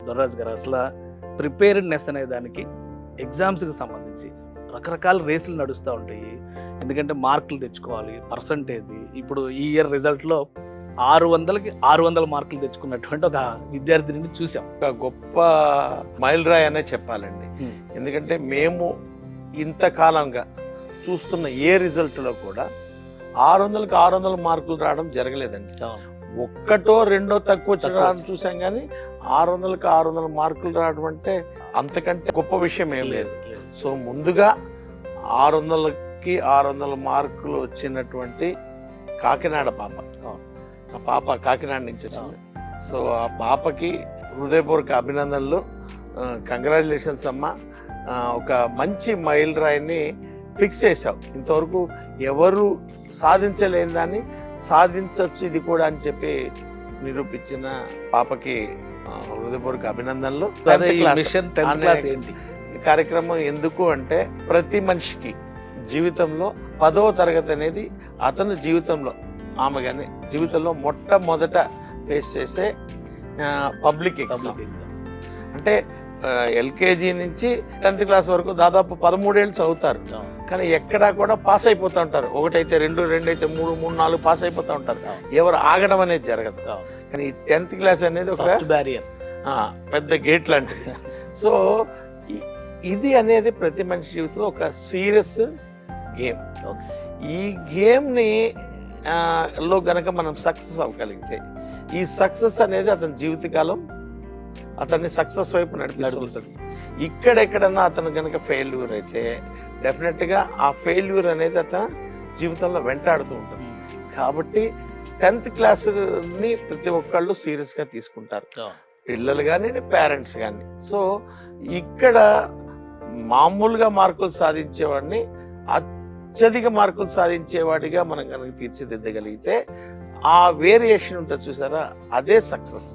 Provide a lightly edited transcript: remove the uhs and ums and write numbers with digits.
దొరరాజు గారు, అసలు ప్రిపేర్డ్నెస్ అనే దానికి ఎగ్జామ్స్కి సంబంధించి రకరకాల రేసులు నడుస్తూ ఉంటాయి. ఎందుకంటే మార్కులు తెచ్చుకోవాలి, పర్సంటేజ్. ఇప్పుడు ఈ ఇయర్ రిజల్ట్లో 600కి 600 మార్కులు తెచ్చుకున్నటువంటి ఒక విద్యార్థిని చూసాం. ఒక గొప్ప మైలురాయి అనే చెప్పాలండి. ఎందుకంటే మేము ఇంతకాలంగా చూస్తున్న ఏ రిజల్ట్లో కూడా 600కి 600 మార్కులు రావడం జరగలేదండి. ఒక్కటో రెండో తక్కువ వచ్చి చూసాం, కానీ 600కి 600 మార్కులు రావడం అంటే అంతకంటే గొప్ప విషయం ఏం లేదు. సో ముందుగా 600కి 600 మార్కులు వచ్చినటువంటి కాకినాడ పాప, ఆ పాప కాకినాడ నుంచి వచ్చింది. సో ఆ పాపకి హృదయపూర్వక అభినందనలు, కంగ్రాచులేషన్స్ అమ్మ. ఒక మంచి మైల్ రాయిని ఫిక్స్ చేసావు. ఇంతవరకు ఎవరు సాధించలేని దాన్ని సాధించవచ్చు ఇది కూడా అని చెప్పి నిరూపించిన పాపకి హృదయపూర్వక అభినందనలు. కార్యక్రమం ఎందుకు అంటే ప్రతి మనిషికి జీవితంలో 10వ తరగతి అనేది అతని జీవితంలో, ఆమె కానీ జీవితంలో మొట్టమొదట ఫేస్ చేసే పబ్లిక్ ఎగ్జామ్. అంటే ఎల్కేజీ నుంచి 10th క్లాస్ వరకు దాదాపు 13 ఏళ్ళు చదువుతారు, కానీ ఎక్కడా కూడా పాస్ అయిపోతూ ఉంటారు. 1 అయితే 2, 2 అయితే 3, 3, 4 పాస్ అయిపోతూ ఉంటారు. ఎవరు ఆగడం అనేది జరగదు. కానీ 10th క్లాస్ అనేది ఒక బ్యారియర్, పెద్ద గేట్ లాంటిది. సో ఇది అనేది ప్రతి మనిషి జీవితంలో ఒక సీరియస్ గేమ్. ఈ గేమ్ని లో గనక మనం సక్సెస్ అవ్వగలిగితే, ఈ సక్సెస్ అనేది అతని జీవితకాలం అతన్ని సక్సెస్ వైపు నడిపిస్తుంది. ఇక్కడెక్కడన్నా అతను కనుక ఫెయిల్యూర్ అయితే డెఫినెట్గా ఆ ఫెయిల్యూర్ అనేది అతను జీవితంలో వెంటాడుతూ ఉంటుంది. కాబట్టి 10th క్లాస్ని ప్రతి ఒక్కళ్ళు సీరియస్గా తీసుకుంటారు, పిల్లలు కానీ పేరెంట్స్ కానీ. సో ఇక్కడ మామూలుగా మార్కులు సాధించేవాడిని అత్యధిక మార్కులు సాధించేవాడిగా మనం కనుక తీర్చిదిద్దగలిగితే ఆ వేరియేషన్ ఉంటుంది చూసారా, అదే సక్సెస్.